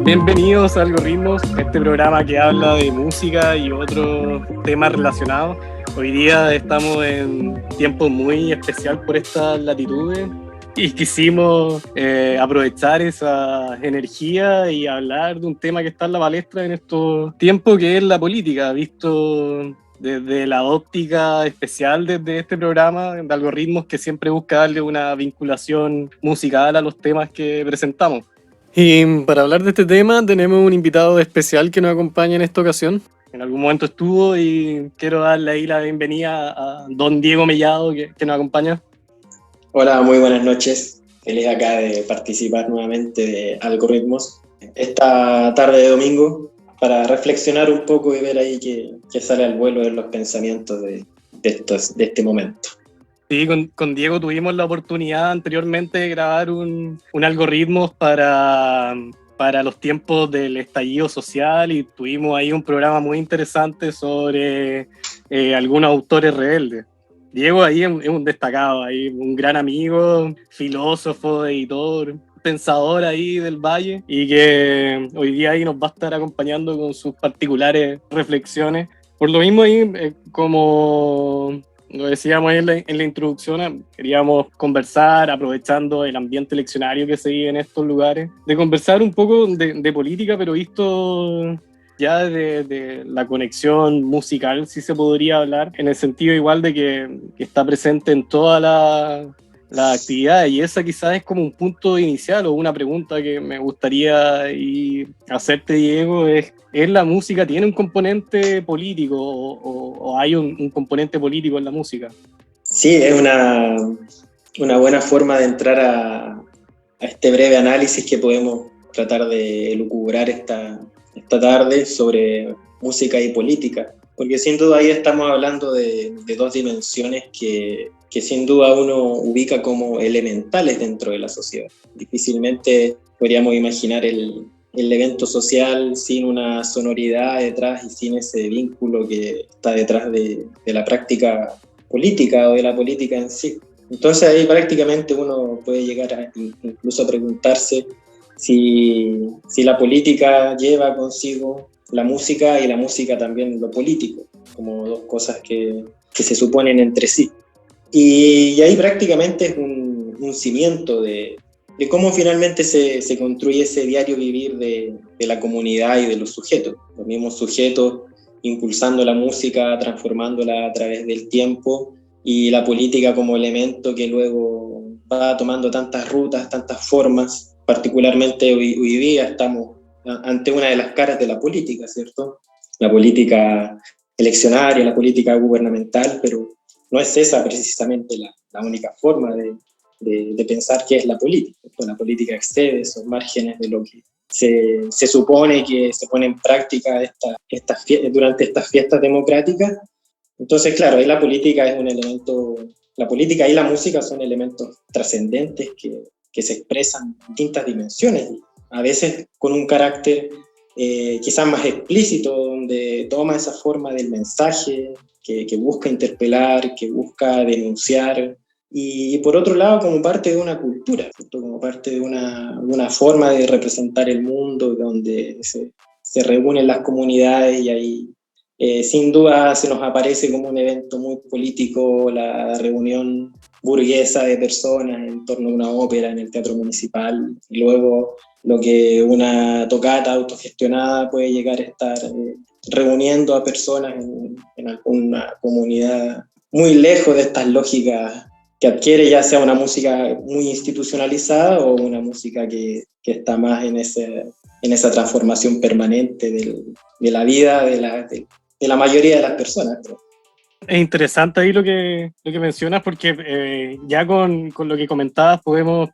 Bienvenidos a Algoritmos, este programa que habla de música y otros temas relacionados. Hoy día estamos en tiempo muy especial por estas latitudes y quisimos aprovechar esa energía y hablar de un tema que está en la palestra en estos tiempos, que es la política, visto desde la óptica especial desde este programa de Algoritmos, que siempre busca darle una vinculación musical a los temas que presentamos. Y para hablar de este tema tenemos un invitado especial que nos acompaña en esta ocasión. En algún momento estuvo y quiero darle ahí la bienvenida a don Diego Mellado que nos acompaña. Hola, muy buenas noches. Feliz acá de participar nuevamente de Algoritmos esta tarde de domingo para reflexionar un poco y ver ahí qué sale al vuelo de los pensamientos de este momento. Sí, con Diego tuvimos la oportunidad anteriormente de grabar un Algoritmos para los tiempos del estallido social y tuvimos ahí un programa muy interesante sobre algunos autores rebeldes. Diego ahí es un destacado, ahí, un gran amigo, filósofo, editor, pensador ahí del Valle y que hoy día ahí nos va a estar acompañando con sus particulares reflexiones. Por lo mismo ahí, como lo decíamos en la introducción, queríamos conversar, aprovechando el ambiente eleccionario que se vive en estos lugares, de conversar un poco de política, pero visto ya de la conexión musical, si se podría hablar, en el sentido igual de que está presente en todas las actividades, y esa quizás es como un punto inicial o una pregunta que me gustaría hacerte, Diego, ¿es la música, tiene un componente político o hay un componente político en la música? Sí, es una buena forma de entrar a este breve análisis que podemos tratar de elucubrar esta tarde sobre música y política, porque sin duda ahí estamos hablando de dos dimensiones que sin duda uno ubica como elementales dentro de la sociedad. Difícilmente podríamos imaginar el evento social sin una sonoridad detrás y sin ese vínculo que está detrás de la práctica política o de la política en sí. Entonces ahí prácticamente uno puede llegar incluso a preguntarse si la política lleva consigo la música y la música también lo político, como dos cosas que se suponen entre sí. Y ahí prácticamente es un cimiento de cómo finalmente se construye ese diario vivir de la comunidad y de los sujetos. Los mismos sujetos impulsando la música, transformándola a través del tiempo, y la política como elemento que luego va tomando tantas rutas, tantas formas. Particularmente hoy día estamos ante una de las caras de la política, ¿cierto? La política eleccionaria, la política gubernamental, pero no es esa precisamente la única forma de pensar qué es la política. La política excede esos márgenes de lo que se supone que se pone en práctica durante estas fiestas democráticas. Entonces, claro, ahí la política es un elemento, la política y la música son elementos trascendentes que se expresan en distintas dimensiones, a veces con un carácter quizás más explícito, donde toma esa forma del mensaje que busca interpelar, que busca denunciar, y por otro lado como parte de una cultura, ¿cierto? Como parte de una forma de representar el mundo, donde se reúnen las comunidades, y ahí sin duda se nos aparece como un evento muy político la reunión burguesa de personas en torno a una ópera en el Teatro Municipal, y luego lo que una tocata autogestionada puede llegar a estar reuniendo a personas en alguna comunidad muy lejos de estas lógicas que adquiere, ya sea una música muy institucionalizada o una música que está más en esa transformación permanente de la vida de la mayoría de las personas. Es interesante ahí lo que mencionas, porque ya con lo que comentabas podemos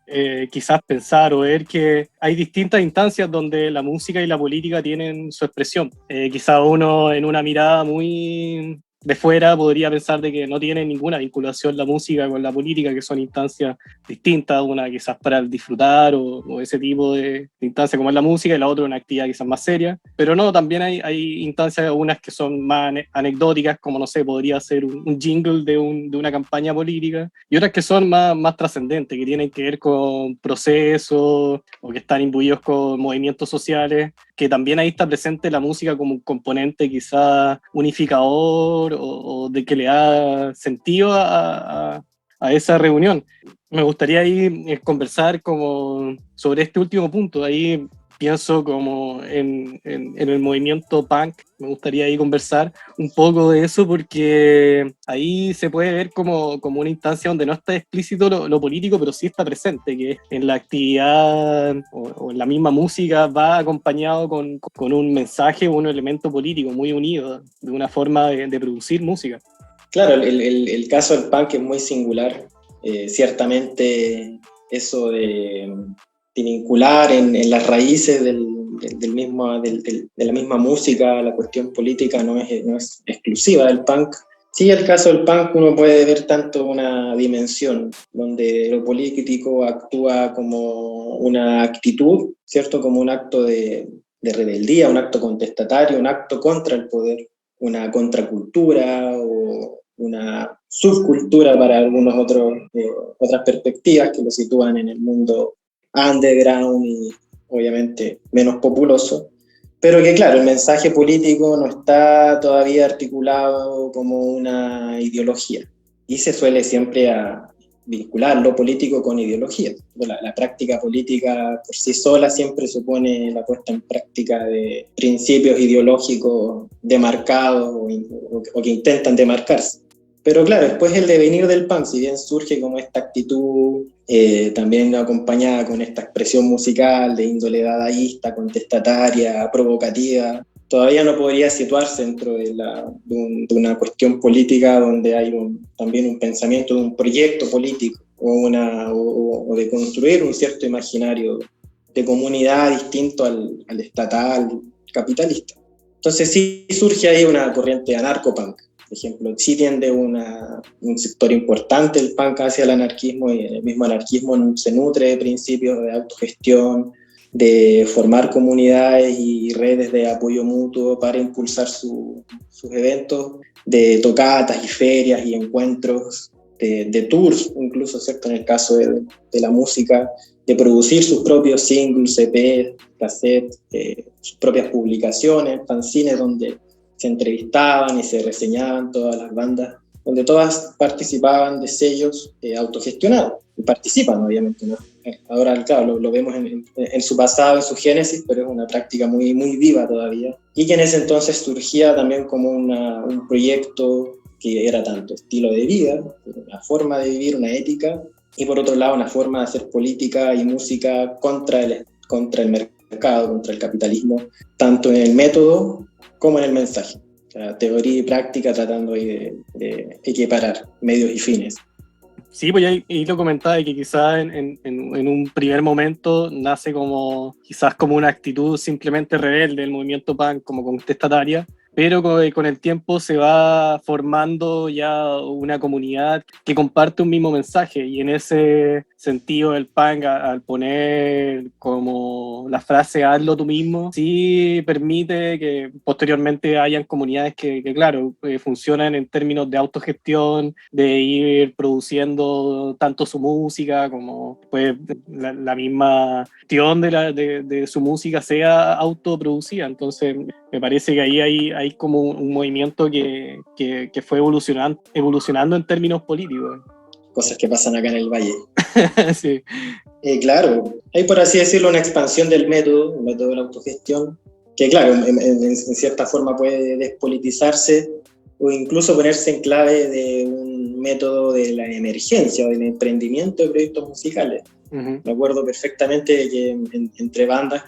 quizás pensar o ver que hay distintas instancias donde la música y la política tienen su expresión. Quizás uno en una mirada muy de fuera podría pensar de que no tiene ninguna vinculación la música con la política, que son instancias distintas, una quizás para el disfrutar o ese tipo de instancias como es la música, y la otra una actividad quizás más seria. Pero no, también hay instancias, unas que son más anecdóticas, como no sé, podría ser un jingle de una campaña política, y otras que son más trascendentes, que tienen que ver con procesos o que están imbuidos con movimientos sociales, que también ahí está presente la música como un componente quizás unificador o de que le da sentido a esa reunión. Me gustaría ahí conversar como sobre este último punto. Ahí pienso como en el movimiento punk. Me gustaría ahí conversar un poco de eso, porque ahí se puede ver como una instancia donde no está explícito lo político, pero sí está presente, que en la actividad o en la misma música va acompañado con un mensaje o un elemento político muy unido, de una forma de producir música. Claro, el caso del punk es muy singular. Ciertamente eso de vincular en las raíces de la misma música, la cuestión política no es exclusiva del punk. Sí, el caso del punk uno puede ver tanto una dimensión donde lo político actúa como una actitud, ¿cierto? Como un acto de rebeldía, un acto contestatario, un acto contra el poder, una contracultura o una subcultura para algunos otras perspectivas que lo sitúan en el mundo underground y obviamente menos populoso, pero que claro, el mensaje político no está todavía articulado como una ideología y se suele siempre vincular lo político con ideología. La práctica política por sí sola siempre supone la puesta en práctica de principios ideológicos demarcados o que intentan demarcarse. Pero claro, después el devenir del punk, si bien surge como esta actitud también acompañada con esta expresión musical de índole dadaísta, contestataria, provocativa, todavía no podría situarse dentro de una cuestión política donde hay también un pensamiento de un proyecto político o de construir un cierto imaginario de comunidad distinto al estatal capitalista. Entonces sí surge ahí una corriente anarcopunk. Por ejemplo, sí tiende un sector importante el punk hacia el anarquismo, y el mismo anarquismo se nutre de principios de autogestión, de formar comunidades y redes de apoyo mutuo para impulsar sus eventos, de tocatas y ferias y encuentros, de tours, incluso, ¿cierto? En el caso de la música, de producir sus propios singles, EPs, cassettes, sus propias publicaciones, fanzines donde se entrevistaban y se reseñaban todas las bandas, donde todas participaban de sellos autogestionados, y participan obviamente, ¿no? Ahora, claro, lo vemos en su pasado, en su génesis, pero es una práctica muy, muy viva todavía, y que en ese entonces surgía también como un proyecto que era tanto estilo de vida, una forma de vivir, una ética, y por otro lado una forma de hacer política y música contra el mercado, contra el capitalismo, tanto en el método como en el mensaje. O sea, teoría y práctica tratando de equiparar medios y fines. Sí, pues ahí lo comentaba, que quizás en un primer momento nace quizás como una actitud simplemente rebelde del movimiento punk, como contestataria, pero con el tiempo se va formando ya una comunidad que comparte un mismo mensaje, y en ese sentido el punk, al poner como la frase hazlo tú mismo, sí permite que posteriormente hayan comunidades que claro, funcionan en términos de autogestión, de ir produciendo tanto su música como pues la misma gestión de su música sea autoproducida. Entonces me parece que ahí hay como un movimiento que fue evolucionando en términos políticos. Cosas que pasan acá en el Valle. Sí. Claro, hay por así decirlo una expansión del método, el método de la autogestión, que claro, en cierta forma puede despolitizarse o incluso ponerse en clave de un método de la emergencia o del emprendimiento de proyectos musicales. Uh-huh. Me acuerdo perfectamente de que entre bandas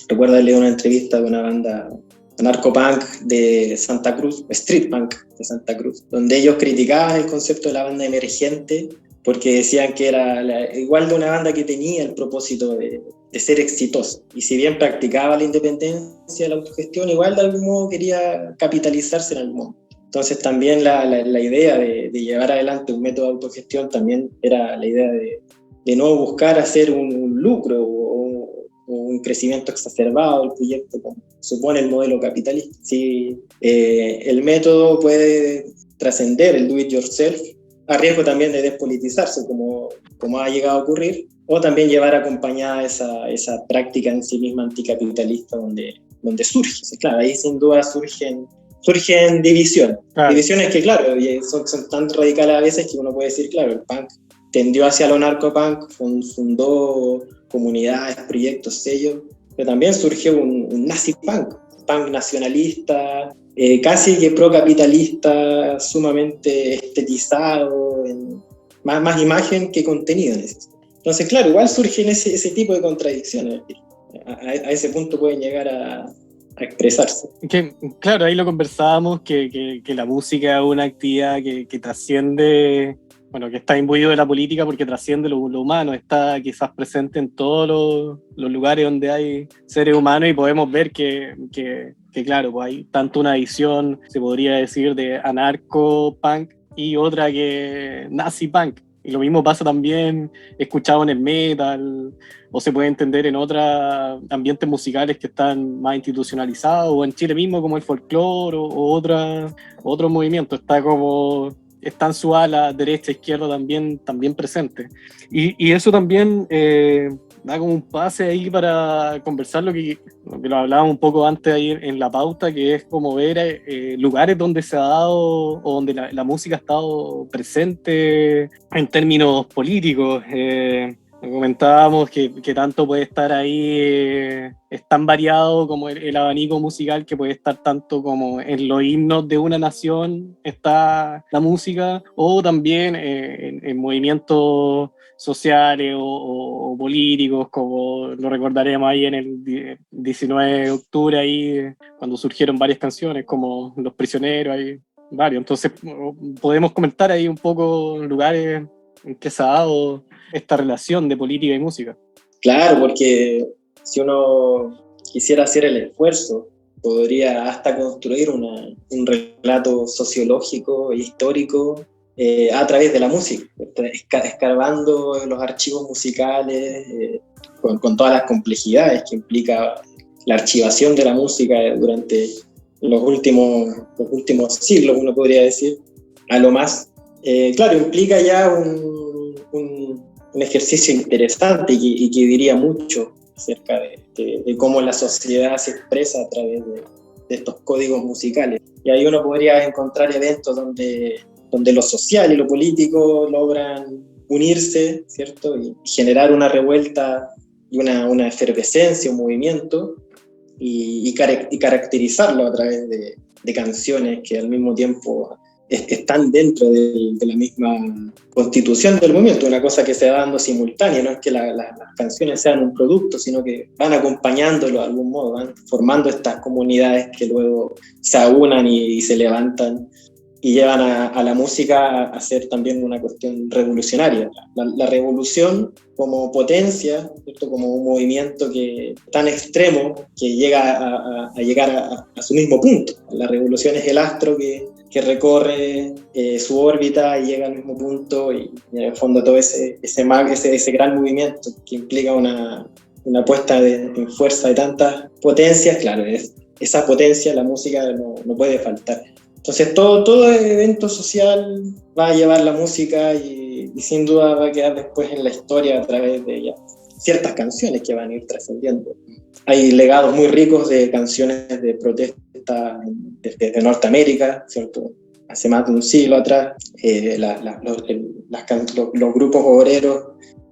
recuerdo haber leído una entrevista de una banda anarcopunk de Santa Cruz, street punk de Santa Cruz, donde ellos criticaban el concepto de la banda emergente porque decían que era igual de una banda que tenía el propósito de ser exitosa, y si bien practicaba la independencia, la autogestión, igual de algún modo quería capitalizarse en algún modo. Entonces también la idea de llevar adelante un método de autogestión también era la idea de no buscar hacer un lucro o un crecimiento exacerbado del proyecto, como supone el modelo capitalista. Si el método puede trascender el do-it-yourself, a riesgo también de despolitizarse, como ha llegado a ocurrir, o también llevar acompañada esa práctica en sí misma anticapitalista donde surge. Entonces, claro, ahí sin duda surgen divisiones. Claro. Divisiones que, claro, son tan radicales a veces que uno puede decir, claro, el punk tendió hacia lo narcopunk, fundó comunidades, proyectos, sellos, pero también surgió un nazi-punk, punk nacionalista, casi que procapitalista, sumamente estetizado, más imagen que contenido. Entonces, claro, igual surgen ese tipo de contradicciones. A ese punto pueden llegar a expresarse. Claro, ahí lo conversábamos, que la música es una actividad que trasciende, bueno, que está imbuido de la política porque trasciende lo humano, está quizás presente en todos los lugares donde hay seres humanos, y podemos ver que claro, pues hay tanto una visión, se podría decir, de anarco-punk y otra que nazi-punk. Y lo mismo pasa también escuchado en el metal, o se puede entender en otros ambientes musicales que están más institucionalizados, o en Chile mismo como el folclore o otros movimientos. Está en su ala derecha, izquierda también presente. Y eso también da como un pase ahí para conversar lo que lo hablábamos un poco antes ahí en la pauta, que es como ver lugares donde se ha dado o donde la música ha estado presente en términos políticos. Comentábamos que tanto puede estar ahí, es tan variado como el abanico musical, que puede estar tanto como en los himnos de una nación está la música, o también en movimientos sociales o políticos, como lo recordaremos ahí en el 19 de octubre, ahí, cuando surgieron varias canciones, como Los Prisioneros, hay varios. Entonces podemos comentar ahí un poco lugares en que se ha dado esta relación de política y música. Claro, porque si uno quisiera hacer el esfuerzo, podría hasta construir un relato sociológico e histórico a través de la música, escarbando los archivos musicales con todas las complejidades que implica la archivación de la música durante los últimos siglos, uno podría decir, a lo más. Claro, implica ya un ejercicio interesante y que diría mucho acerca de cómo la sociedad se expresa a través de estos códigos musicales. Y ahí uno podría encontrar eventos donde lo social y lo político logran unirse, ¿cierto? Y generar una revuelta y una efervescencia, un movimiento, y caracterizarlo a través de canciones que al mismo tiempo están dentro de la misma constitución del movimiento, una cosa que se va dando simultánea. No es que las canciones sean un producto, sino que van acompañándolo de algún modo, van formando estas comunidades que luego se aunan y se levantan y llevan a la música a ser también una cuestión revolucionaria. La revolución como potencia, ¿cierto? Como un movimiento tan extremo que llega a llegar a su mismo punto. La revolución es el astro que recorre su órbita y llega al mismo punto, y en el fondo todo ese gran movimiento que implica una puesta en fuerza de tantas potencias. Claro, esa potencia la música no puede faltar. Entonces todo evento social va a llevar la música y sin duda va a quedar después en la historia a través de ella. Ciertas canciones que van a ir trascendiendo. Hay legados muy ricos de canciones de protesta desde Norteamérica, ¿cierto? Hace más de un siglo atrás, los grupos obreros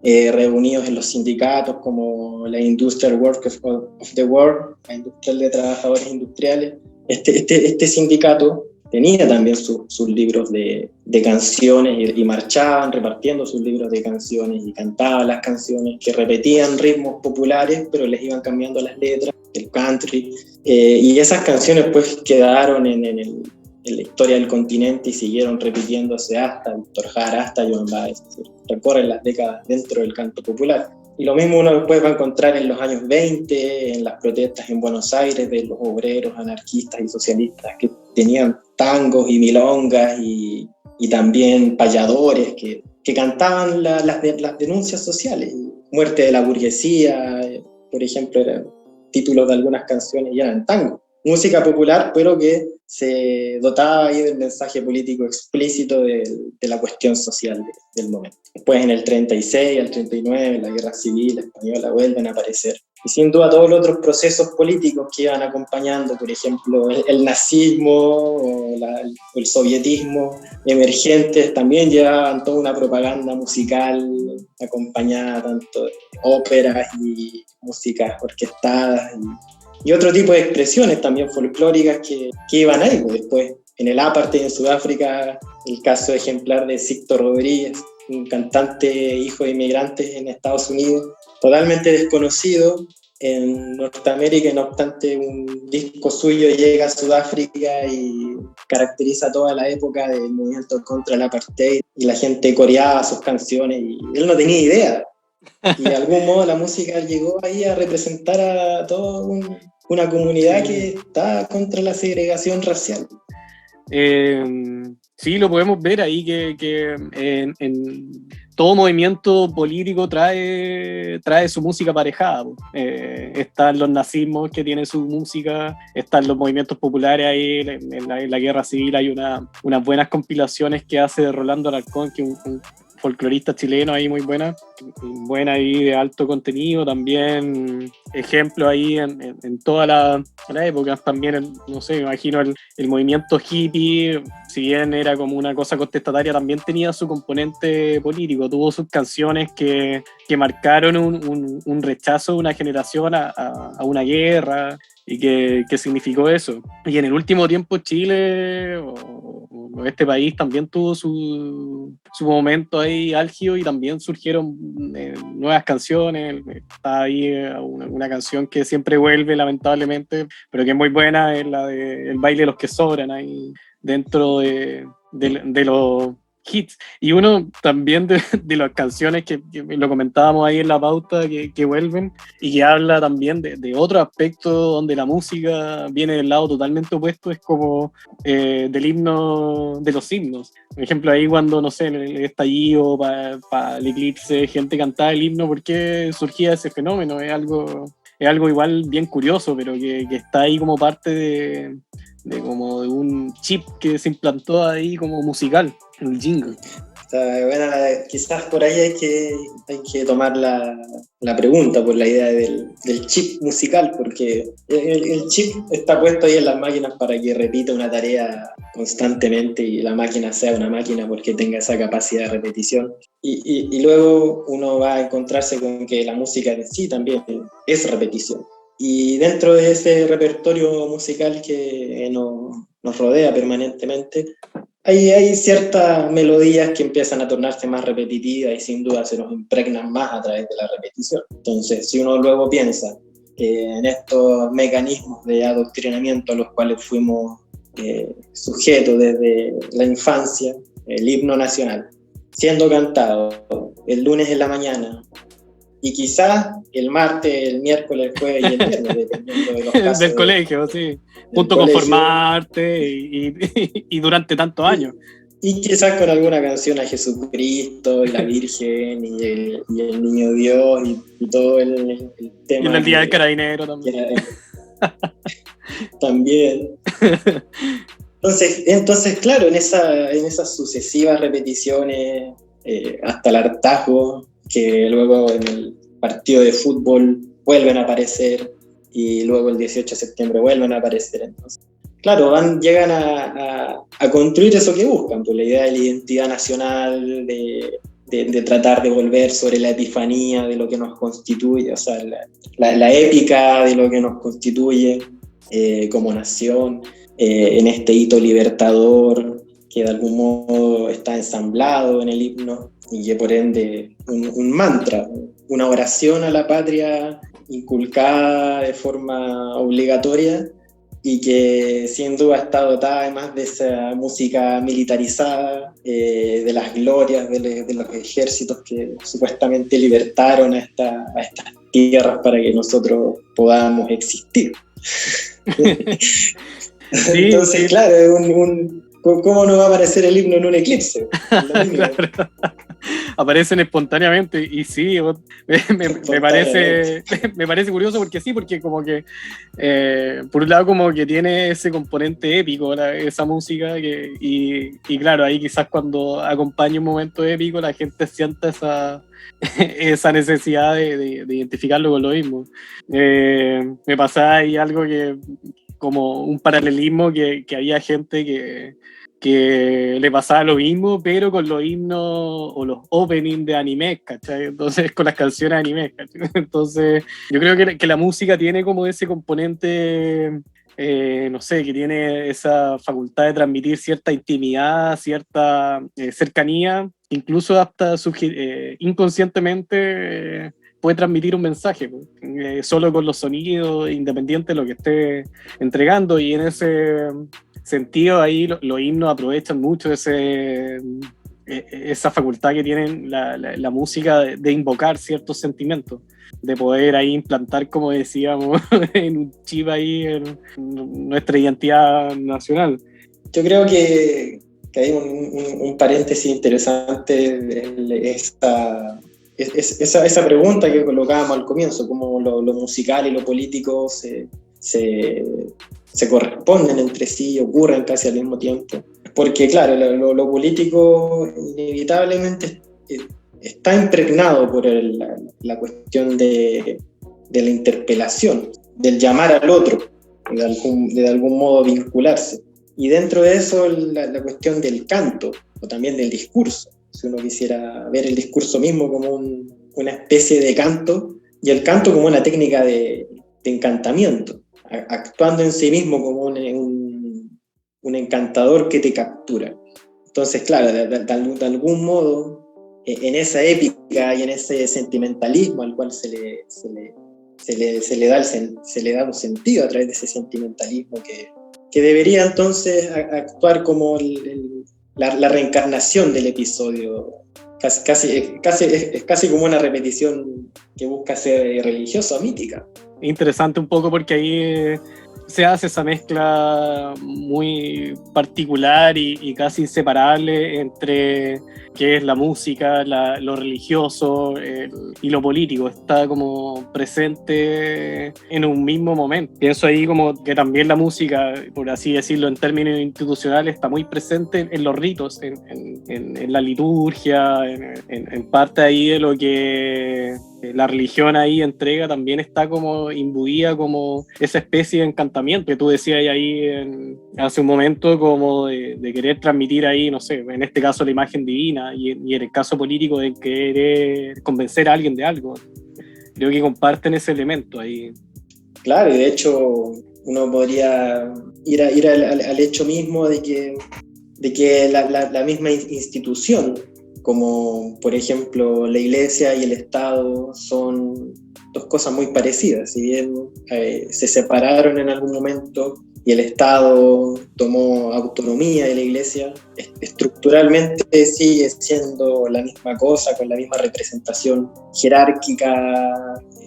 reunidos en los sindicatos como la Industrial Workers of the World, la Industrial de Trabajadores Industriales. Este sindicato tenía también sus libros de canciones y marchaban repartiendo sus libros de canciones y cantaban las canciones que repetían ritmos populares, pero les iban cambiando las letras, el country, y esas canciones pues quedaron en la historia del continente y siguieron repitiéndose hasta Víctor Jara, hasta Joan Baez, recorren las décadas dentro del canto popular. Y lo mismo uno después va a encontrar en los años 20, en las protestas en Buenos Aires de los obreros, anarquistas y socialistas que tenían tangos y milongas y también payadores que cantaban las denuncias sociales. Muerte de la burguesía, por ejemplo, eran títulos de algunas canciones y eran tangos. Música popular, pero que se dotaba ahí del mensaje político explícito de la cuestión social del momento. Después en el 36, al 39, la Guerra Civil Española vuelven a aparecer. Y sin duda todos los otros procesos políticos que iban acompañando, por ejemplo, el nazismo o el sovietismo emergentes, también llevaban toda una propaganda musical acompañada tanto de óperas y músicas orquestadas y otro tipo de expresiones también folclóricas que iban ahí. Pues después, en el apartheid en Sudáfrica, el caso ejemplar de Sixto Rodríguez, un cantante hijo de inmigrantes en Estados Unidos, totalmente desconocido en Norteamérica, no obstante un disco suyo llega a Sudáfrica y caracteriza toda la época del movimiento contra el apartheid, y la gente coreaba sus canciones y él no tenía idea. Y de algún modo la música llegó ahí a representar a toda una comunidad que está contra la segregación racial. Sí, lo podemos ver ahí que en todo movimiento político trae su música aparejada. Están los nazismos que tienen su música, están los movimientos populares ahí, en la Guerra Civil hay unas buenas compilaciones que hace Rolando Alarcón, que es un folclorista chileno ahí muy buena ahí de alto contenido, también ejemplo ahí en toda la época, también no sé, me imagino el movimiento hippie, si bien era como una cosa contestataria, también tenía su componente político, tuvo sus canciones que marcaron un rechazo de una generación a una guerra y que significó eso. Y en el último tiempo Chile o este país también tuvo su momento ahí álgido y también surgieron nuevas canciones. Está ahí una canción que siempre vuelve lamentablemente, pero que es muy buena, es la de El baile de los que sobran, ahí dentro de los hits. Y uno también de las canciones que lo comentábamos ahí en la pauta que vuelven y que habla también de otro aspecto donde la música viene del lado totalmente opuesto, es como del himno, de los himnos. Por ejemplo, ahí cuando, no sé, en el estallido, para el eclipse, gente cantaba el himno, ¿por qué surgía ese fenómeno? Es algo igual bien curioso, pero que está ahí como parte de un chip que se implantó ahí como musical, el jingle. Bueno, quizás por ahí hay que tomar la pregunta por la idea del chip musical, porque el chip está puesto ahí en las máquinas para que repita una tarea constantemente y la máquina sea una máquina porque tenga esa capacidad de repetición. Y luego uno va a encontrarse con que la música en sí también es repetición. Y dentro de ese repertorio musical que nos rodea permanentemente, hay ciertas melodías que empiezan a tornarse más repetitivas y sin duda se nos impregnan más a través de la repetición. Entonces, si uno luego piensa que en estos mecanismos de adoctrinamiento a los cuales fuimos sujetos desde la infancia, el himno nacional, siendo cantado el lunes en la mañana, y quizás el martes, el miércoles, el jueves y el viernes, dependiendo de los casos. Del colegio, sí. Junto con formarte y durante tantos años. Y quizás con alguna canción a Jesucristo y la Virgen y el Niño Dios y todo el tema. Y en el Día del Carabinero también. También. Entonces, claro, en esas sucesivas repeticiones, hasta el hartazgo, que luego en el partido de fútbol vuelven a aparecer y luego el 18 de septiembre vuelven a aparecer. Entonces, claro, llegan a construir eso que buscan, pues la idea de la identidad nacional, de tratar de volver sobre la epifanía de lo que nos constituye, o sea, la épica de lo que nos constituye como nación, en este hito libertador que de algún modo está ensamblado en el himno y que por ende un mantra, una oración a la patria inculcada de forma obligatoria y que sin duda está dotada además de esa música militarizada, de las glorias de los ejércitos que supuestamente libertaron a estas tierras para que nosotros podamos existir. Sí, Entonces, sí. claro, ¿cómo no va a aparecer el himno en un eclipse? Claro. Aparecen espontáneamente y sí, Espontáneamente. me parece curioso porque sí, porque como que por un lado como que tiene ese componente épico esa música y claro, ahí quizás cuando acompaña un momento épico la gente sienta esa necesidad de identificarlo con lo mismo. Me pasaba ahí algo que como un paralelismo que había gente que le pasaba lo mismo, pero con los himnos o los openings de anime, ¿cachai? Entonces, con las canciones de anime, ¿cachai? Entonces, yo creo que la música tiene como ese componente, no sé, que tiene esa facultad de transmitir cierta intimidad, cierta cercanía, incluso hasta inconscientemente puede transmitir un mensaje, solo con los sonidos, independiente de lo que esté entregando, y en ese sentido ahí los himnos aprovechan mucho esa facultad que tienen la música de invocar ciertos sentimientos, de poder ahí implantar, como decíamos, en un chip ahí en nuestra identidad nacional. Yo creo que hay un paréntesis interesante de esa pregunta que colocábamos al comienzo, cómo lo musical y lo político se corresponden entre sí, ocurren casi al mismo tiempo. Porque claro, lo político inevitablemente está impregnado por la cuestión de la interpelación, del llamar al otro, de algún modo vincularse. Y dentro de eso la cuestión del canto, o también del discurso. Si uno quisiera ver el discurso mismo como una especie de canto, y el canto como una técnica de encantamiento, actuando en sí mismo como un encantador que te captura. Entonces, claro, de algún modo, en esa épica y en ese sentimentalismo al cual se le da un sentido a través de ese sentimentalismo que debería entonces actuar como la reencarnación del episodio. Es casi como una repetición que busca ser religiosa o mítica. Interesante un poco porque ahí se hace esa mezcla muy particular y casi inseparable entre qué es la música, lo religioso y lo político. Está como presente en un mismo momento. Pienso ahí como que también la música, por así decirlo, en términos institucionales, está muy presente en los ritos, en la liturgia, en parte ahí de lo que la religión ahí entrega, también está como imbuida como esa especie de encantamiento que tú decías ahí hace un momento, como de querer transmitir ahí, no sé, en este caso la imagen divina y en el caso político de querer convencer a alguien de algo. Creo que comparten ese elemento ahí. Claro, y de hecho uno podría ir al hecho mismo de que la misma institución, como por ejemplo la Iglesia y el Estado, son dos cosas muy parecidas. Si bien se separaron en algún momento y el Estado tomó autonomía de la Iglesia, estructuralmente sigue siendo la misma cosa, con la misma representación jerárquica.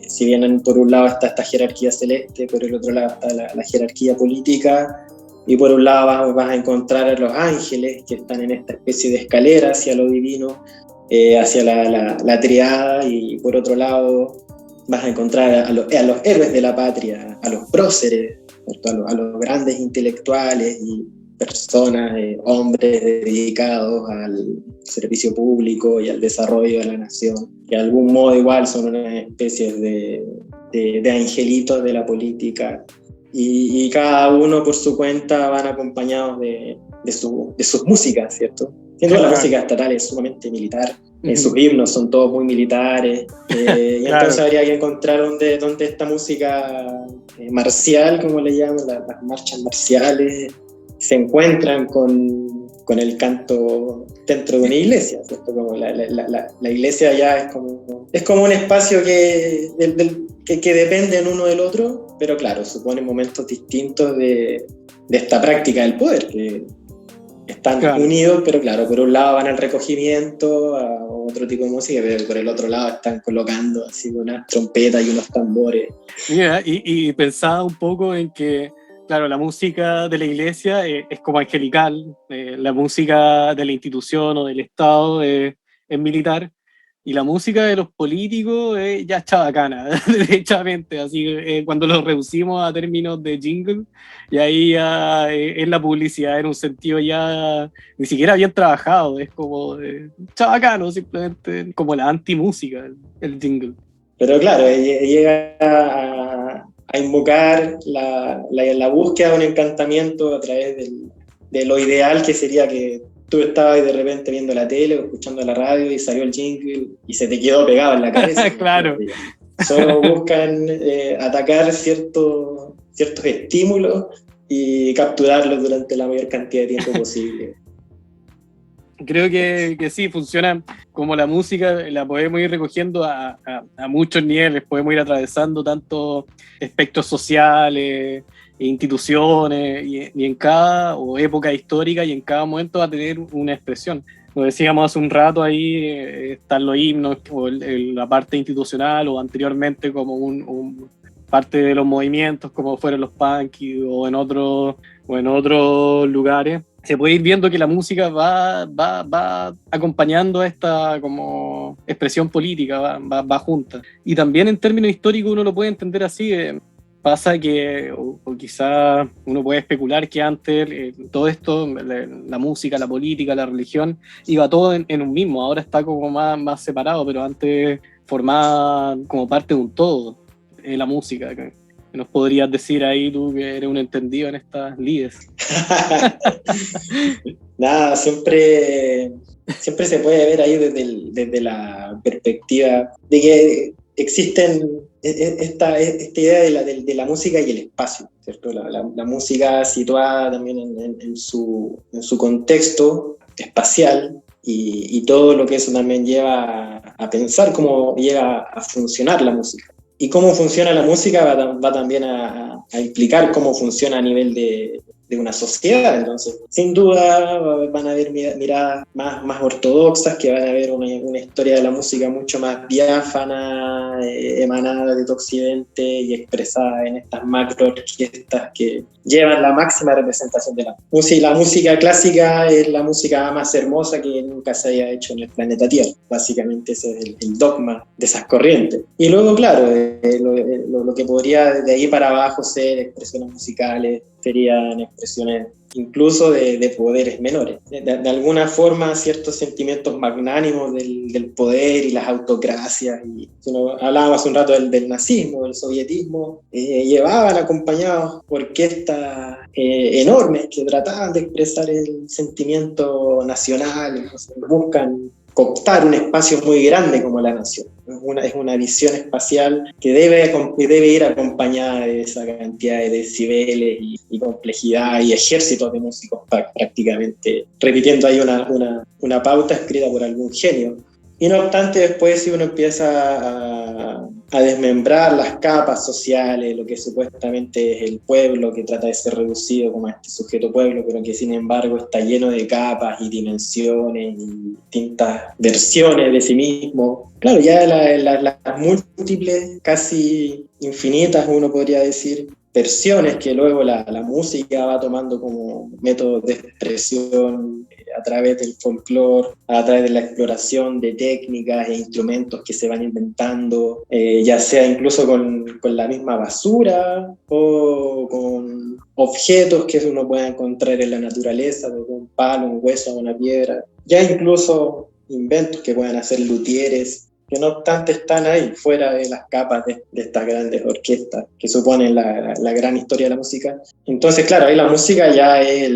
Si bien por un lado está esta jerarquía celeste, por el otro lado está la jerarquía política, y por un lado vas a encontrar a los ángeles que están en esta especie de escalera hacia lo divino, hacia la triada, y por otro lado vas a encontrar a los héroes de la patria, a los próceres, a los grandes intelectuales y personas, hombres dedicados al servicio público y al desarrollo de la nación, que de algún modo igual son una especie de angelitos de la política, y cada uno por su cuenta van acompañados de sus músicas, ¿cierto? Siendo la música estatal es sumamente militar, sus himnos son todos muy militares, y entonces habría que encontrar dónde esta música marcial, como le llaman, las marchas marciales, se encuentran con el canto dentro de una iglesia, ¿cierto? Como la iglesia ya es como un espacio que dependen uno del otro, pero claro, supone momentos distintos de esta práctica del poder, que están unidos, pero claro, por un lado van al recogimiento, a otro tipo de música, pero por el otro lado están colocando así unas trompetas y unos tambores. Mira, y pensaba un poco en que Claro, la música de la iglesia es como angelical, la música de la institución o del Estado es militar, y la música de los políticos ya es chabacana, derechamente, así que cuando lo reducimos a términos de jingle, y ahí ya es la publicidad en un sentido ya ni siquiera bien trabajado, es como chabacano, simplemente como la anti-música, el jingle. Pero claro, llega a invocar la búsqueda de un encantamiento a través de lo ideal que sería que tú estabas de repente viendo la tele o escuchando la radio y salió el jingle y se te quedó pegado en la cabeza. Claro. Solo buscan atacar ciertos estímulos y capturarlos durante la mayor cantidad de tiempo posible. Creo que sí, funciona como la música, la podemos ir recogiendo a muchos niveles, podemos ir atravesando tantos espectros sociales, instituciones, y en cada época histórica y en cada momento va a tener una expresión. Lo decíamos hace un rato ahí, están los himnos, o la parte institucional, o anteriormente como parte de los movimientos, como fueron los punk o en otros lugares. Se puede ir viendo que la música va acompañando a esta como expresión política, va junta. Y también en términos históricos uno lo puede entender así. Pasa que, o quizá uno puede especular que antes todo esto, la música, la política, la religión, iba todo en un mismo. Ahora está como más separado, pero antes formaba como parte de un todo la música. ¿Qué nos podrías decir ahí tú, que eres un entendido en estas lides? Nada, siempre se puede ver ahí desde la perspectiva de que existen esta idea de la música y el espacio, ¿cierto? La música situada también en su contexto espacial y todo lo que eso también lleva a pensar cómo llega a funcionar la música. Y cómo funciona la música va también a implicar cómo funciona a nivel de una sociedad. Entonces, sin duda van a haber miradas más ortodoxas, que van a ver una historia de la música mucho más diáfana, emanada de Occidente y expresada en estas macro orquestas que llevan la máxima representación de la música. La música clásica es la música más hermosa que nunca se haya hecho en el planeta Tierra. Básicamente ese es el dogma de esas corrientes. Y luego, claro, lo que podría de ahí para abajo ser expresiones musicales, serían expresiones incluso de poderes menores. De alguna forma, ciertos sentimientos magnánimos del poder y las autocracias, y hablábamos hace un rato del nazismo, del sovietismo, llevaban acompañados por orquestas enormes que trataban de expresar el sentimiento nacional. Entonces buscan cooptar un espacio muy grande como la nación. Es una visión espacial que debe ir acompañada de esa cantidad de decibeles y complejidad y ejércitos de músicos prácticamente, repitiendo ahí una pauta escrita por algún genio. Y no obstante, después si uno empieza a desmembrar las capas sociales, lo que supuestamente es el pueblo, que trata de ser reducido como este sujeto pueblo, pero que sin embargo está lleno de capas y dimensiones y distintas versiones de sí mismo. Claro, ya las múltiples, casi infinitas, uno podría decir, versiones que luego la música va tomando como método de expresión a través del folclore, a través de la exploración de técnicas e instrumentos que se van inventando, ya sea incluso con la misma basura o con objetos que uno pueda encontrar en la naturaleza, como un palo, un hueso, una piedra, ya incluso inventos que puedan hacer luthieres, que no obstante están ahí, fuera de las capas de estas grandes orquestas que suponen la gran historia de la música. Entonces, claro, ahí la música ya es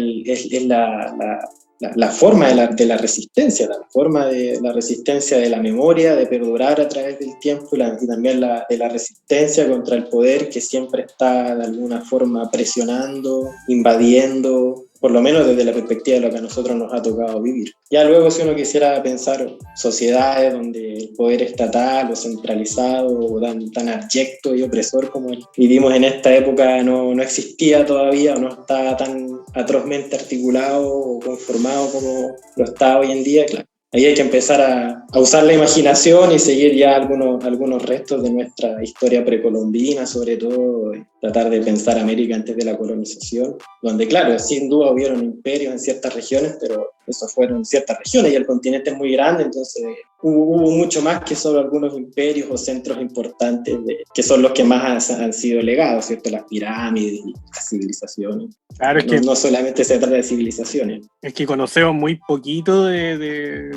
la forma de la resistencia, la forma de la resistencia de la memoria, de perdurar a través del tiempo, y también de la resistencia contra el poder que siempre está de alguna forma presionando, invadiendo, por lo menos desde la perspectiva de lo que a nosotros nos ha tocado vivir. Ya luego, si uno quisiera pensar sociedades donde el poder estatal o centralizado o tan abyecto y opresor como el vivimos en esta época no existía todavía, o no está tan atrozmente articulado o conformado como lo está hoy en día, claro. Ahí hay que empezar a usar la imaginación y seguir ya algunos restos de nuestra historia precolombina, sobre todo tratar de pensar América antes de la colonización, donde claro, sin duda hubieron imperios en ciertas regiones, pero eso fueron ciertas regiones y el continente es muy grande, entonces hubo mucho más que solo algunos imperios o centros importantes que son los que más han sido legados, ¿cierto? Las pirámides y las civilizaciones. Claro, No solamente se trata de civilizaciones. Es que conocemos muy poquito de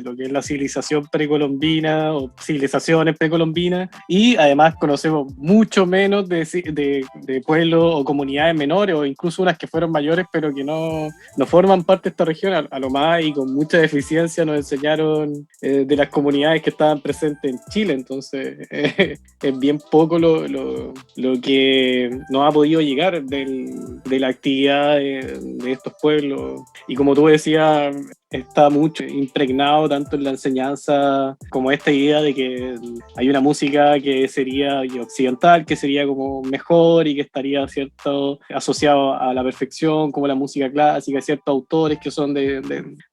lo que es la civilización precolombina o civilizaciones precolombinas, y además conocemos mucho menos de pueblos o comunidades menores, o incluso unas que fueron mayores pero que no forman parte de esta región. A lo más, y con mucha deficiencia, nos enseñaron de las comunidades que estaban presentes en Chile. Entonces es bien poco lo que nos ha podido llegar de la actividad de estos pueblos. Y como tú decías, está mucho impregnado tanto en la enseñanza como esta idea de que hay una música que sería occidental, que sería como mejor y que estaría, ¿cierto?, asociado a la perfección, como la música clásica, ciertos autores que son de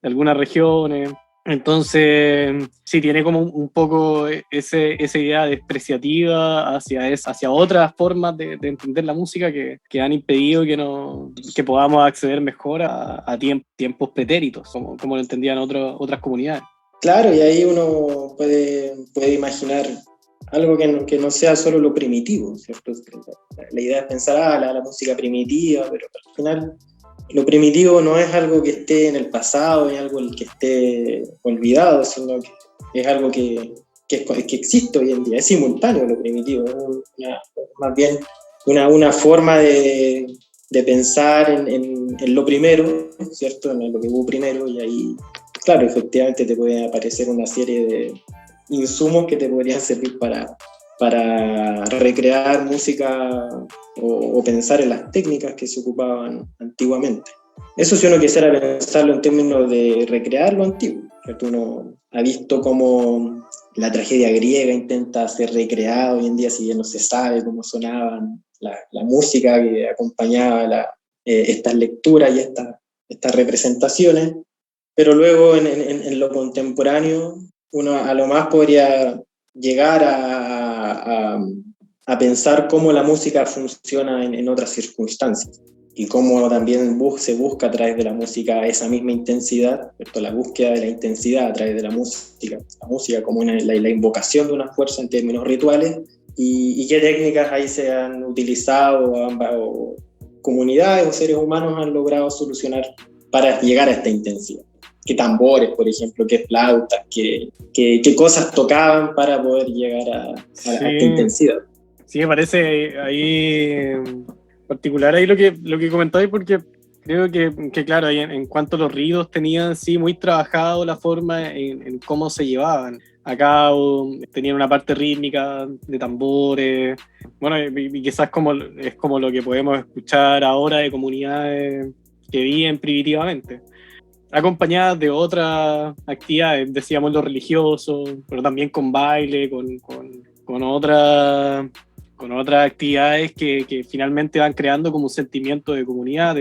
algunas regiones. Entonces, sí, tiene como un poco esa idea despreciativa hacia otras formas de entender la música que han impedido que podamos acceder mejor a tiempos pretéritos, como lo entendían otras comunidades. Claro, y ahí uno puede imaginar algo que no sea solo lo primitivo, ¿cierto? La idea es pensar, la música primitiva, pero al final lo primitivo no es algo que esté en el pasado, es algo que esté olvidado, sino que es algo que existe hoy en día, es simultáneo lo primitivo, es más bien una forma de pensar en lo primero, ¿cierto? En lo que hubo primero, y ahí, claro, efectivamente te puede aparecer una serie de insumos que te podrían servir para recrear música o pensar en las técnicas que se ocupaban antiguamente. Eso si uno quisiera pensarlo en términos de recrear lo antiguo, ¿cierto? Uno ha visto cómo la tragedia griega intenta ser recreada hoy en día, si bien no se sabe cómo sonaban la música que acompañaba estas lecturas y estas representaciones, pero luego en lo contemporáneo uno a lo más podría llegar a pensar cómo la música funciona en otras circunstancias y cómo también se busca a través de la música esa misma intensidad, ¿cierto? La búsqueda de la intensidad a través de la música como la invocación de una fuerza en términos rituales, y qué técnicas ahí se han utilizado o comunidades o seres humanos han logrado solucionar para llegar a esta intensidad. Qué tambores, por ejemplo, qué flautas, qué cosas tocaban para poder llegar a esta intensidad. Sí, me parece ahí particular ahí lo que comentáis, porque creo que claro, ahí en cuanto a los ritos tenían sí muy trabajado la forma en cómo se llevaban a cabo, tenían una parte rítmica de tambores, bueno, y quizás es como lo que podemos escuchar ahora de comunidades que viven primitivamente, acompañadas de otras actividades, decíamos lo religioso, pero también con baile, con otras actividades que finalmente van creando como un sentimiento de comunidad,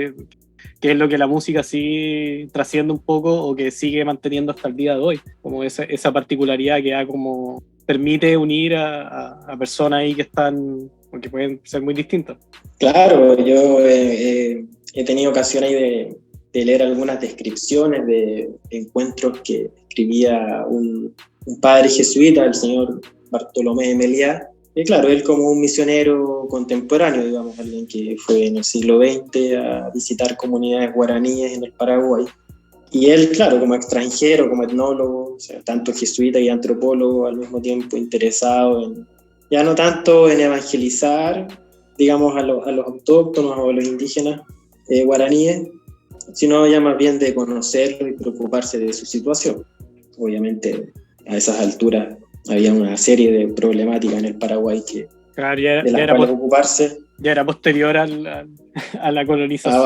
que es lo que la música sí trasciende un poco o que sigue manteniendo hasta el día de hoy, como esa particularidad que como permite unir a personas ahí que están, porque pueden ser muy distintas. Claro, yo he tenido ocasión ahí de leer algunas descripciones de encuentros que escribía un padre jesuita, el señor Bartolomé de Meliá, que claro, él como un misionero contemporáneo, digamos, alguien que fue en el siglo XX a visitar comunidades guaraníes en el Paraguay, y él, claro, como extranjero, como etnólogo, o sea, tanto jesuita y antropólogo al mismo tiempo, interesado ya no tanto en evangelizar, digamos, a los autóctonos o a los indígenas guaraníes, sino ya más bien de conocerlo y preocuparse de su situación. Obviamente, a esas alturas había una serie de problemáticas en el Paraguay claro, de las cuales ocuparse. Ya era posterior a la colonización.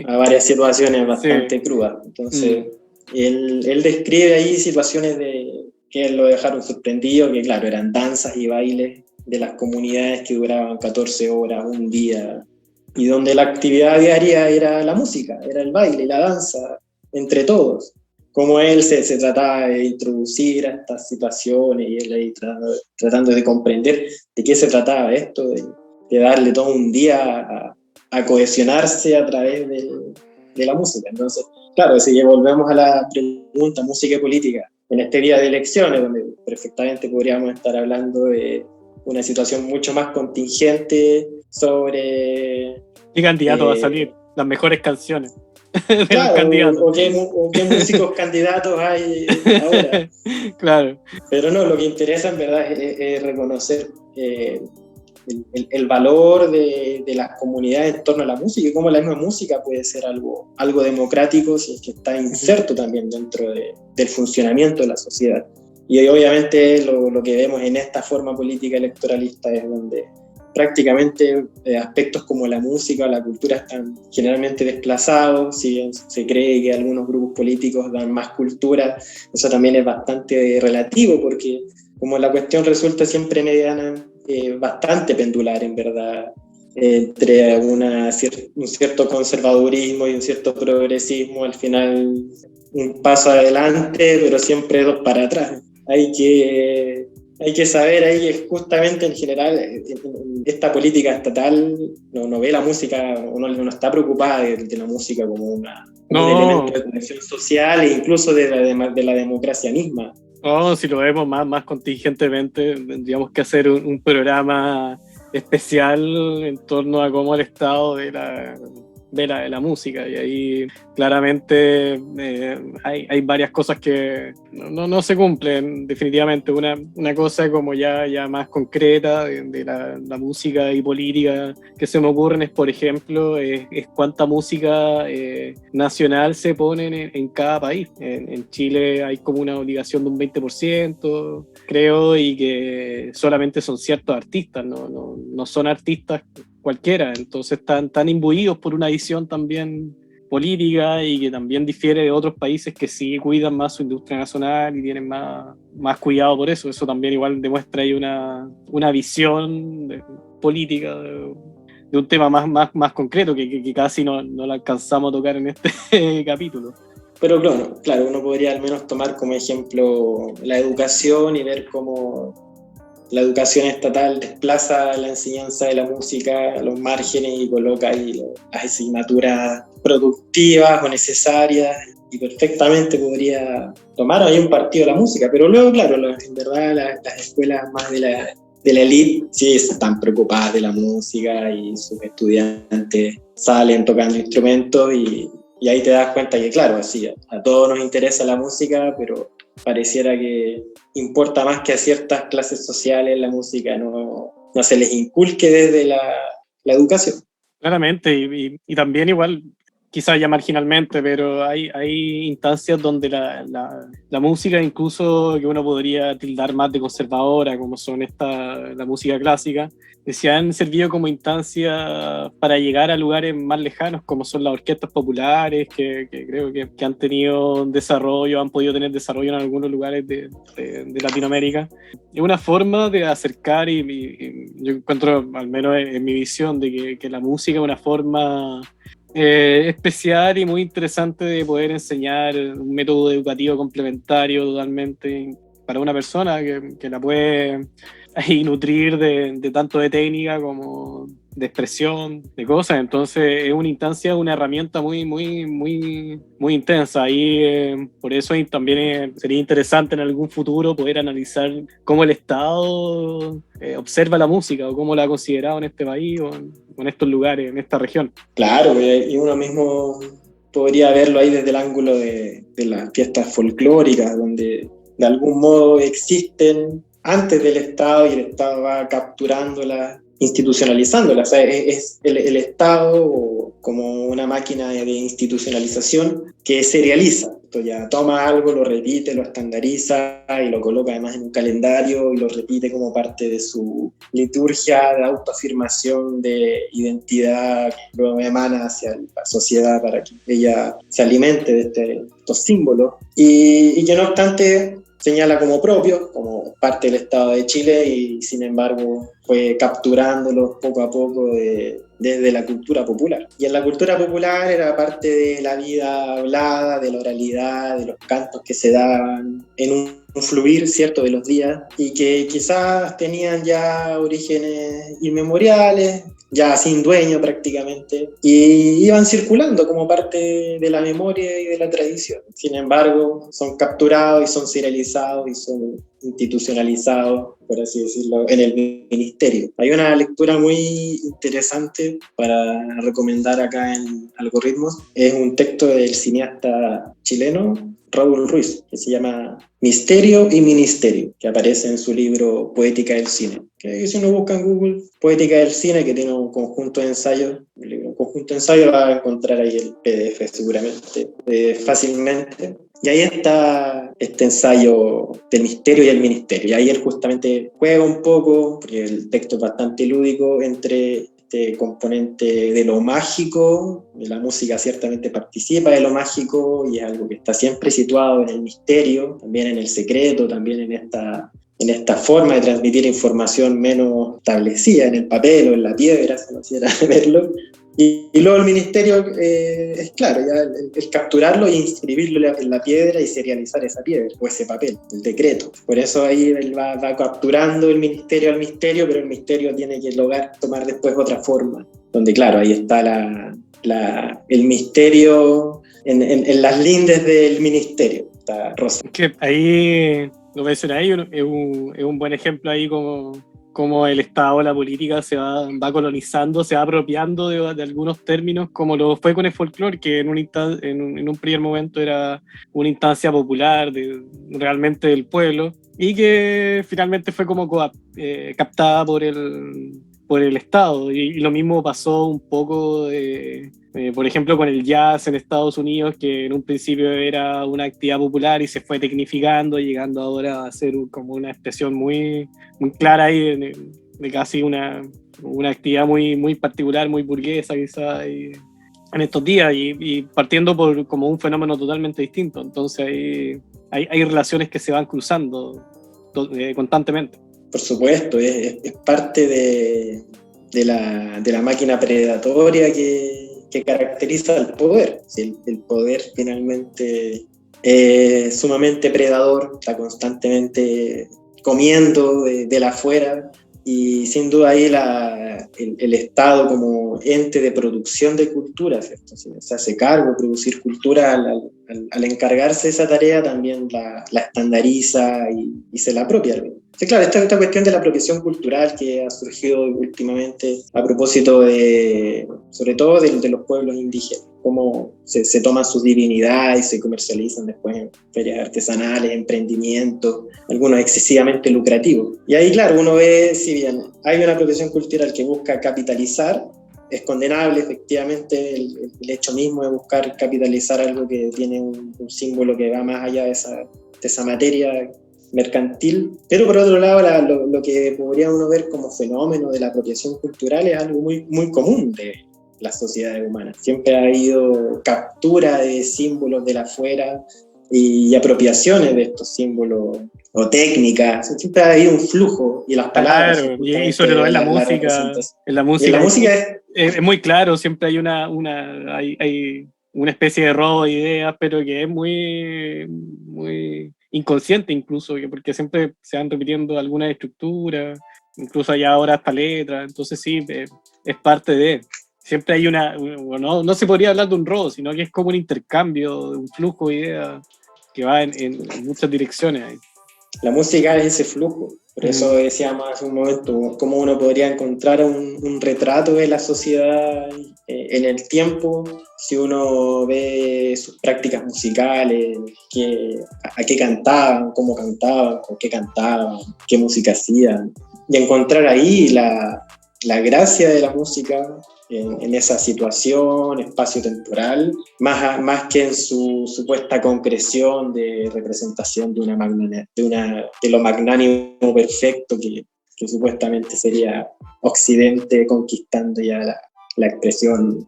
A varias situaciones bastante crudas. Entonces, él describe ahí situaciones que lo dejaron sorprendido, que claro, eran danzas y bailes de las comunidades que duraban 14 horas, un día, y donde la actividad diaria era la música, era el baile, la danza, entre todos. Como él se trataba de introducir a estas situaciones y él ahí tratando de comprender de qué se trataba esto, de de darle todo un día a cohesionarse a través de la música. Entonces, claro, si volvemos a la pregunta música y política, en este día de elecciones, donde perfectamente podríamos estar hablando de una situación mucho más contingente sobre... ¿Qué candidato va a salir? Las mejores canciones de claro, los candidatos. O qué músicos candidatos hay ahora. Claro. Pero no, lo que interesa en verdad es reconocer el valor de las comunidades en torno a la música y cómo la misma música puede ser algo democrático si es que está inserto también dentro del funcionamiento de la sociedad. Y obviamente lo que vemos en esta forma política electoralista es donde prácticamente aspectos como la música o la cultura están generalmente desplazados. Si bien se cree que algunos grupos políticos dan más cultura, eso también es bastante relativo, porque como la cuestión resulta siempre mediana, bastante pendular en verdad, entre un cierto conservadurismo y un cierto progresismo, al final un paso adelante, pero siempre dos para atrás. Hay que saber ahí que justamente en general esta política estatal no ve la música, no está preocupada de la música como un elemento de conexión social e incluso de la democracia misma. No, si lo vemos más contingentemente, tendríamos que hacer un programa especial en torno a cómo el estado de la música, y ahí claramente hay varias cosas que no se cumplen definitivamente. Una cosa como ya más concreta de la música y política que se me ocurren es, por ejemplo, es cuánta música nacional se pone en cada país. En Chile hay como una obligación de un 20%, creo, y que solamente son ciertos artistas, no son artistas cualquiera, entonces están imbuidos por una visión también política y que también difiere de otros países que sí cuidan más su industria nacional y tienen más cuidado por eso. Eso también igual demuestra ahí una visión política de un tema más concreto que casi no lo alcanzamos a tocar en este capítulo. Pero claro, uno podría al menos tomar como ejemplo la educación y ver cómo la educación estatal desplaza la enseñanza de la música a los márgenes y coloca ahí las asignaturas productivas o necesarias, y perfectamente podría tomar ahí un partido de la música. Pero luego, claro, en verdad las escuelas más de la elite sí están preocupadas de la música y sus estudiantes salen tocando instrumentos y ahí te das cuenta que, claro, así a todos nos interesa la música, pero pareciera que importa más que a ciertas clases sociales la música no se les inculque desde la educación. Claramente, y también igual, quizás ya marginalmente, pero hay instancias donde la música, incluso que uno podría tildar más de conservadora, como son la música clásica, que se han servido como instancias para llegar a lugares más lejanos, como son las orquestas populares, que creo que han tenido desarrollo, han podido tener desarrollo en algunos lugares de Latinoamérica. Es una forma de acercar, y yo encuentro, al menos en mi visión, de que la música es una forma especial y muy interesante de poder enseñar un método educativo complementario totalmente para una persona que la puede ahí nutrir de tanto de técnica como de expresión, de cosas. Entonces es una instancia, una herramienta muy intensa. Ahí por eso también sería interesante en algún futuro poder analizar cómo el Estado observa la música o cómo la ha considerado en este país o en estos lugares, en esta región. Claro, y uno mismo podría verlo ahí desde el ángulo de las fiestas folclóricas, donde de algún modo existen antes del Estado y el Estado va capturándolas, institucionalizándolas. O sea, es el Estado como una máquina de institucionalización que serializa. Entonces ya toma algo, lo repite, lo estandariza y lo coloca además en un calendario y lo repite como parte de su liturgia de autoafirmación de identidad que luego emana hacia la sociedad para que ella se alimente de estos símbolos. Y que no obstante señala como propio, como parte del Estado de Chile, y sin embargo fue capturándolos poco a poco de desde la cultura popular. Y en la cultura popular era parte de la vida hablada, de la oralidad, de los cantos que se daban en un fluir, ¿cierto?, de los días, y que quizás tenían ya orígenes inmemoriales, ya sin dueño prácticamente, y iban circulando como parte de la memoria y de la tradición. Sin embargo, son capturados y son serializados y son institucionalizados, por así decirlo, en el ministerio. Hay una lectura muy interesante para recomendar acá en Algoritmos. Es un texto del cineasta chileno Raúl Ruiz, que se llama Misterio y Ministerio, que aparece en su libro Poética del Cine. Que si uno busca en Google Poética del Cine, que tiene un conjunto de ensayos, un conjunto de ensayos, va a encontrar ahí el PDF seguramente, fácilmente. Y ahí está este ensayo del misterio y el ministerio. Y ahí él justamente juega un poco, porque el texto es bastante lúdico, entre este componente de lo mágico, y la música ciertamente participa de lo mágico y es algo que está siempre situado en el misterio, también en el secreto, también en esta forma de transmitir información menos establecida en el papel o en la piedra, si no quisiera verlo. Y luego el ministerio es claro, ya el capturarlo y inscribirlo en la piedra y serializar esa piedra o ese papel, el decreto. Por eso ahí él va capturando el ministerio al misterio, pero el misterio tiene que lograr tomar después otra forma. Donde claro, ahí está el misterio en las lindes del ministerio. Está Rosa. Que ahí, lo mencioné, es un buen ejemplo ahí como el Estado, la política se va colonizando, se va apropiando de algunos términos, como lo fue con el folclore, que en un primer momento era una instancia popular, realmente del pueblo, y que finalmente fue como captada por el Estado. Y lo mismo pasó un poco, por ejemplo, con el jazz en Estados Unidos, que en un principio era una actividad popular y se fue tecnificando, llegando ahora a ser como una expresión muy, muy clara ahí de casi una actividad muy, muy particular, muy burguesa quizá en estos días, y partiendo por como un fenómeno totalmente distinto. Entonces hay relaciones que se van cruzando constantemente. Por supuesto, es parte de la máquina predatoria que caracteriza al poder. El poder finalmente es sumamente predador, está constantemente comiendo de la afuera, y sin duda ahí el Estado como ente de producción de cultura, ¿cierto? Se hace cargo de producir cultura al encargarse de esa tarea, también la estandariza y se la apropia. Sí, claro, esta cuestión de la apropiación cultural que ha surgido últimamente a propósito sobre todo de los pueblos indígenas, cómo se toman sus divinidades y se comercializan después en ferias artesanales, emprendimientos, algunos excesivamente lucrativos. Y ahí, claro, uno ve, si bien hay una apropiación cultural que busca capitalizar, es condenable efectivamente el hecho mismo de buscar capitalizar algo que tiene un símbolo que va más allá de esa materia mercantil, pero por otro lado lo que podría uno ver como fenómeno de la apropiación cultural es algo muy, muy común de las sociedades humanas. Siempre ha habido captura de símbolos de la afuera y apropiaciones de estos símbolos o técnicas. Siempre ha habido un flujo y las palabras. Claro, y sobre todo en la música. En la música es muy claro, siempre hay hay una especie de robo de ideas, pero que es muy, muy inconsciente incluso, porque siempre se van repitiendo algunas estructuras, incluso hay ahora hasta letras, entonces sí, es parte de... Siempre hay no se podría hablar de un robo, sino que es como un intercambio, un flujo de ideas que va en muchas direcciones ahí. La música es ese flujo, por eso decíamos hace un momento, cómo uno podría encontrar un retrato de la sociedad en el tiempo, si uno ve sus prácticas musicales, a qué cantaban, cómo cantaban, con qué cantaban, qué música hacían, y encontrar ahí la gracia de la música en esa situación espacio-temporal, más que en su supuesta concreción de representación de lo magnánimo perfecto que supuestamente sería Occidente conquistando ya la expresión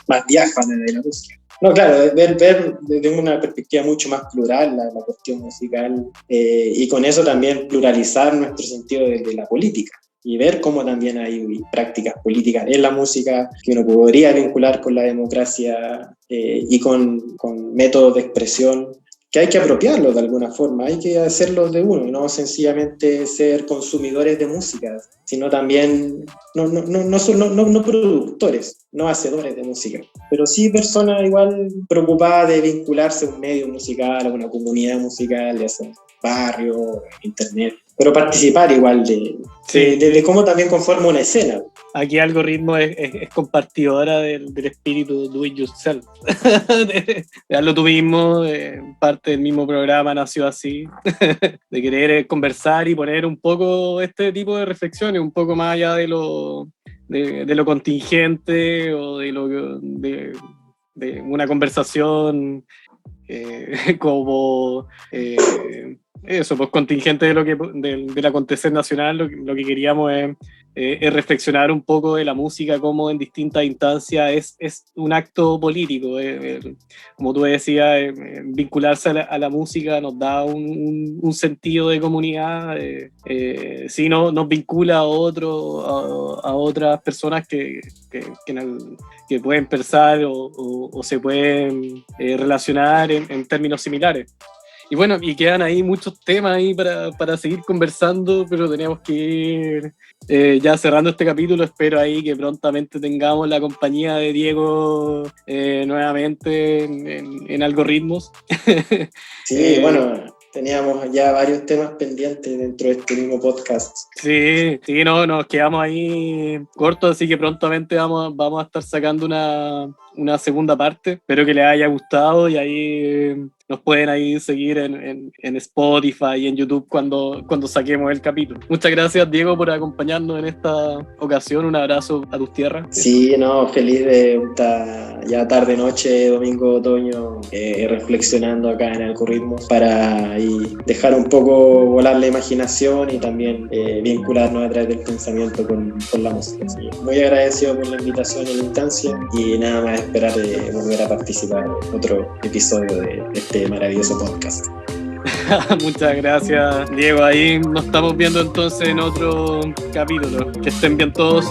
más diáfana de la música. No, claro, ver desde una perspectiva mucho más plural la cuestión musical, y con eso también pluralizar nuestro sentido de la política. y ver cómo también hay prácticas políticas en la música que uno podría vincular con la democracia y con métodos de expresión que hay que apropiarlos de alguna forma, hay que hacerlos de uno, no sencillamente ser consumidores de música, sino también, no productores, no hacedores de música, pero sí personas igual preocupadas de vincularse a un medio musical, a una comunidad musical, ya sea barrio, internet, pero participar igual de cómo también conforma una escena. Aquí Algoritmo es compartidora del espíritu do it yourself. Ya lo tuvimos, parte del mismo programa nació así, de querer conversar y poner un poco este tipo de reflexiones, un poco más allá de lo contingente o de una conversación como eso, pues contingente del acontecer nacional. Lo que queríamos es reflexionar un poco de la música, como en distintas instancias es un acto político. Como tú decías, vincularse a la música nos da un sentido de comunidad, sí, nos vincula a otras personas que pueden pensar o se pueden relacionar en términos similares. Y bueno, y quedan ahí muchos temas ahí para seguir conversando, pero teníamos que ir ya cerrando este capítulo. Espero ahí que prontamente tengamos la compañía de Diego nuevamente en Algoritmos. Sí, bueno, teníamos ya varios temas pendientes dentro de este mismo podcast. Sí, no, nos quedamos ahí cortos, así que prontamente vamos a estar sacando una segunda parte. Espero que les haya gustado y ahí nos pueden ahí seguir en Spotify y en YouTube cuando saquemos el capítulo. Muchas gracias, Diego, por acompañarnos en esta ocasión. Un abrazo a tus tierras. Sí, no, feliz de estar ya tarde, noche, domingo, otoño, reflexionando acá en Algoritmos para dejar un poco volar la imaginación y también vincularnos a través del pensamiento con la música. Así, muy agradecido por la invitación y la instancia y nada más esperar de volver a participar en otro episodio de este maravilloso podcast. Muchas gracias, Diego. Ahí nos estamos viendo entonces en otro capítulo. Que estén bien todos.